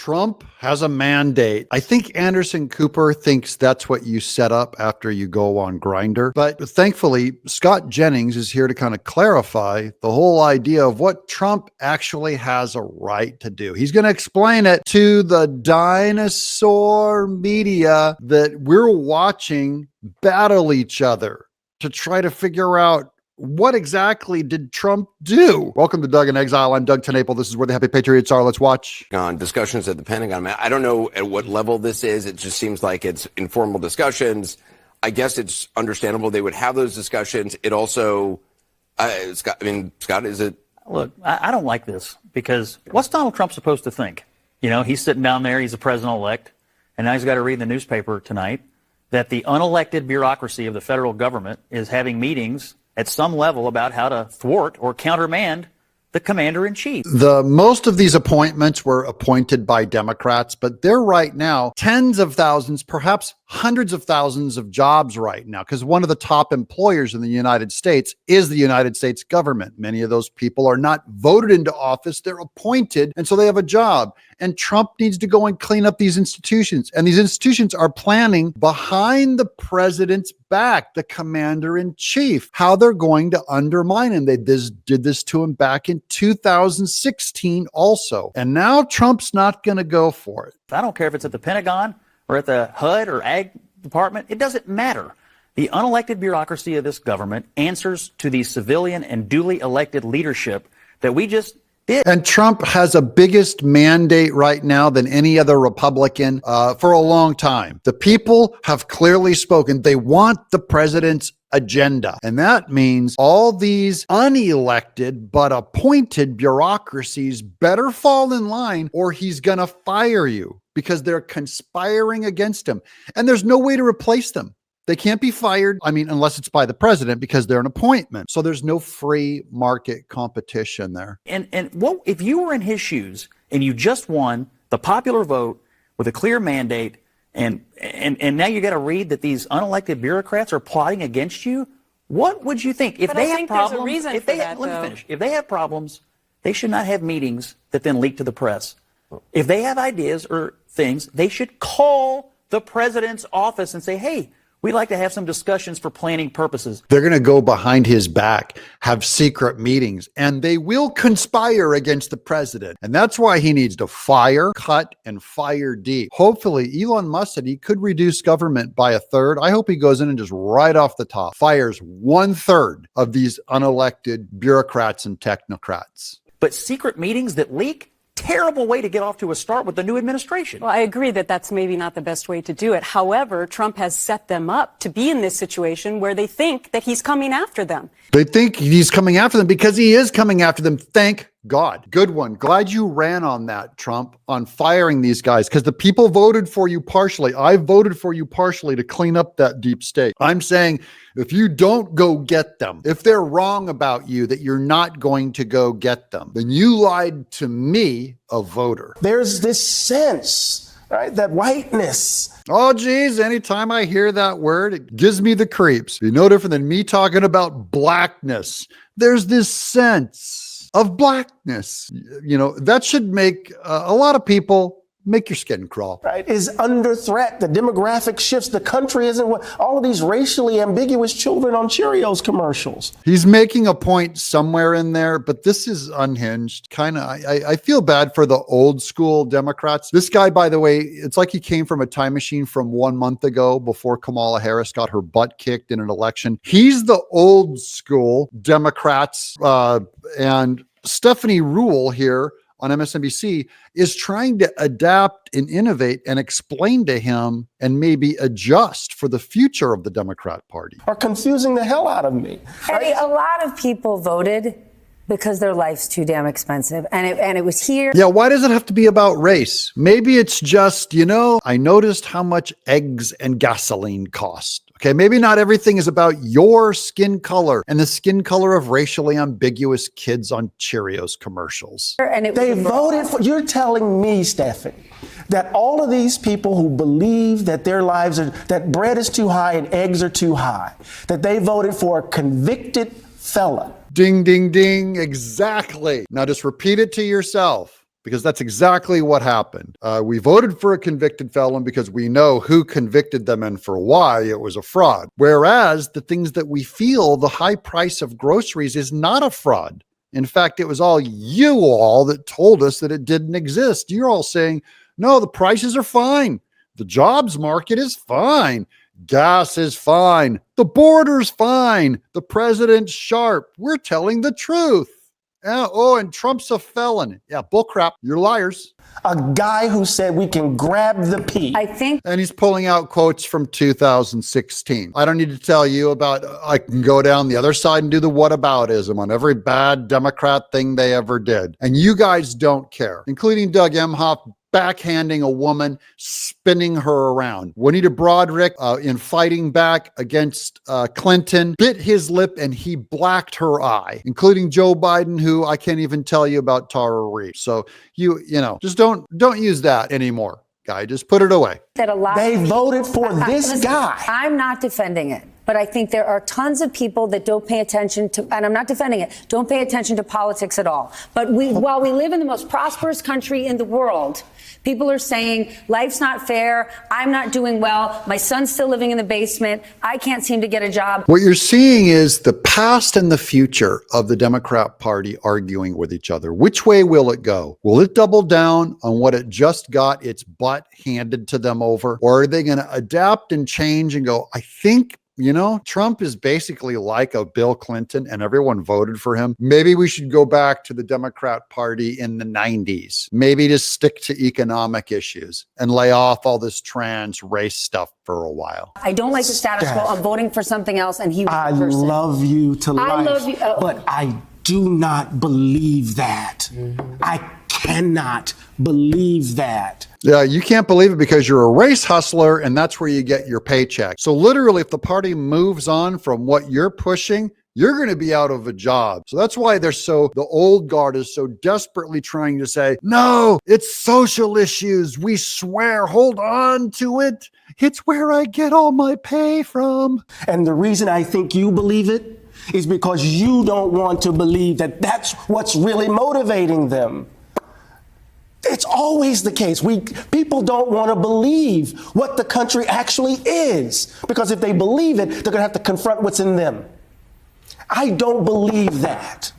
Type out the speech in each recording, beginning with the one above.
Trump has a mandate. I think Anderson Cooper thinks that's what you set up after you go on Grindr. But thankfully, Scott Jennings is here to kind of clarify the whole idea of what Trump actually has a right to do. He's going to explain it to the dinosaur media that we're watching battle each other to try to figure out what exactly did Trump do? Welcome to Doug in Exile. I'm Doug Tenaple. This is where the happy patriots are. Let's watch. On discussions at the Pentagon. I don't know at what level this is. It just seems like it's informal discussions. I guess it's understandable they would have those discussions. It also, Scott, is it? Look, I don't like this because what's Donald Trump supposed to think? You know, he's sitting down there. He's the president-elect. And now he's got to read in the newspaper tonight that the unelected bureaucracy of the federal government is having meetings at some level about how to thwart or countermand the commander-in-chief. Most of these appointments were appointed by Democrats, but they're right now tens of thousands, perhaps hundreds of thousands of jobs right now, because one of the top employers in the United States is the United States government. Many of those people are not voted into office, they're appointed, and so they have a job. And Trump needs to go and clean up these institutions. And these institutions are planning behind the president's back, the commander-in-chief, how they're going to undermine him. They did this to him back in 2016 also. And now Trump's not going to go for it. I don't care if it's at the Pentagon or at the HUD or Ag Department. It doesn't matter. The unelected bureaucracy of this government answers to the civilian and duly elected leadership that we just did. And Trump has a biggest mandate right now than any other Republican for a long time. The people have clearly spoken. They want the president's agenda. And that means all these unelected but appointed bureaucracies better fall in line or he's going to fire you because they're conspiring against him. And there's no way to replace them. They can't be fired, unless it's by the president because they're an appointment. So there's no free market competition there. And what if you were in his shoes and you just won the popular vote with a clear mandate and now you got to read that these unelected bureaucrats are plotting against you? What would you think? If they have problems, let me finish. If they have problems, they should not have meetings that then leak to the press. If they have ideas or things, they should call the president's office and say, hey, we'd like to have some discussions for planning purposes. They're going to go behind his back, have secret meetings, and they will conspire against the president. And that's why he needs to fire, cut, and fire deep. Hopefully, Elon Musk said he could reduce government by a third. I hope he goes in and just right off the top fires 1/3 of these unelected bureaucrats and technocrats. But secret meetings that leak? Terrible way to get off to a start with the new administration. Well, I agree that that's maybe not the best way to do it. However, Trump has set them up to be in this situation where they think that he's coming after them. They think he's coming after them because he is coming after them. Thank God. Good one. Glad you ran on that, Trump, on firing these guys because the people voted for you partially. I voted for you partially to clean up that deep state. I'm saying if you don't go get them, if they're wrong about you, that you're not going to go get them, then you lied to me, a voter. There's this sense, right, that whiteness. Oh, geez, anytime I hear that word, it gives me the creeps. You're no different than me talking about blackness. There's this sense of blackness. That should make a lot of people make your skin crawl. Right, is under threat. The demographic shifts. The country isn't all of these racially ambiguous children on Cheerios commercials. He's making a point somewhere in there, but this is unhinged. I feel bad for the old school Democrats. This guy, by the way, it's like he came from a time machine from 1 month ago before Kamala Harris got her butt kicked in an election. He's the old school Democrats, and Stephanie Ruhle here on MSNBC is trying to adapt and innovate and explain to him and maybe adjust for the future of the Democrat Party. Are confusing the hell out of me. Hey, a lot of people voted because their life's too damn expensive. And it was here. Yeah, why does it have to be about race? Maybe it's just, I noticed how much eggs and gasoline cost. Okay, maybe not everything is about your skin color and the skin color of racially ambiguous kids on Cheerios commercials. They voted for, you're telling me, Stephanie, that all of these people who believe that their lives are, that bread is too high and eggs are too high, that they voted for a convicted felon. Ding, ding, ding. Exactly. Now just repeat it to yourself. because that's exactly what happened. We voted for a convicted felon because we know who convicted them and for why it was a fraud. Whereas the things that we feel, the high price of groceries is not a fraud. In fact, it was all you all that told us that it didn't exist. You're all saying, no, the prices are fine. The jobs market is fine. Gas is fine. The border's fine. The president's sharp. We're telling the truth. And Trump's a felon. Yeah, bullcrap. You're liars. A guy who said we can grab the pea. I think. And he's pulling out quotes from 2016. I don't need to tell you about, I can go down the other side and do the whataboutism on every bad Democrat thing they ever did. And you guys don't care, including Doug Emhoff backhanding a woman, spinning her around. Juanita Broderick, in fighting back against Clinton, bit his lip and he blacked her eye, including Joe Biden, who I can't even tell you about Tara Reid. So you know, just don't use that anymore, guy. Just put it away. That a lot They voted for this listen, guy. I'm not defending it, but I think there are tons of people that don't pay attention to, and I'm not defending it, don't pay attention to politics at all. But while we live in the most prosperous country in the world, people are saying life's not fair. I'm not doing well. My son's still living in the basement. I can't seem to get a job. What you're seeing is the past and the future of the Democrat Party arguing with each other. Which way will it go? Will it double down on what it just got its butt handed to them over? Or are they going to adapt and change and go, I think, you know, Trump is basically like a Bill Clinton and everyone voted for him. Maybe we should go back to the Democrat Party in the 90s. Maybe just stick to economic issues and lay off all this trans race stuff for a while. I don't like the status quo. I'm voting for something else, and he was I the person. love you to life. I love you. But I do not believe that. I cannot believe that. Yeah, you can't believe it because you're a race hustler and that's where you get your paycheck. So literally, if the party moves on from what you're pushing, you're going to be out of a job. So that's why the old guard is so desperately trying to say, no, it's social issues. We swear, hold on to it. It's where I get all my pay from. And the reason I think you believe it is because you don't want to believe that that's what's really motivating them. It's always the case. People don't want to believe what the country actually is, because if they believe it, they're going to have to confront what's in them. I don't believe that.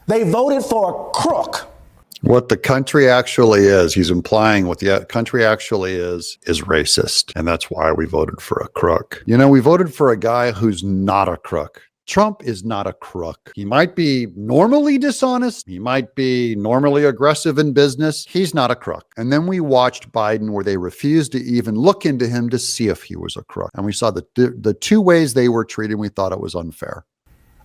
They voted for a crook. What the country actually is, he's implying what the country actually is racist. And that's why we voted for a crook. You know, we voted for a guy who's not a crook. Trump is not a crook. He might be normally dishonest. He might be normally aggressive in business. He's not a crook. And then we watched Biden where they refused to even look into him to see if he was a crook. And we saw the two ways they were treated. We thought it was unfair.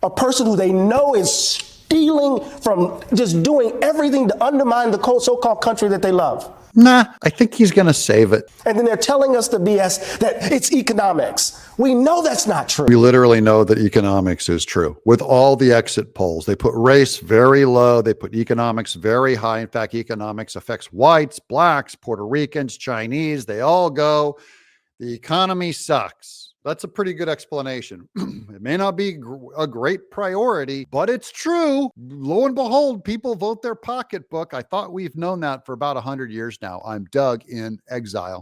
A person who they know is stealing from, just doing everything to undermine the so-called country that they love. Nah, I think he's going to save it. And then they're telling us the BS that it's economics. We know that's not true. We literally know that economics is true. With all the exit polls, they put race very low. They put economics very high. In fact, economics affects whites, blacks, Puerto Ricans, Chinese. They all go, the economy sucks. That's a pretty good explanation. It may not be a great priority, but it's true. Lo and behold, people vote their pocketbook. I thought we've known that for about 100 years now. I'm Doug in exile.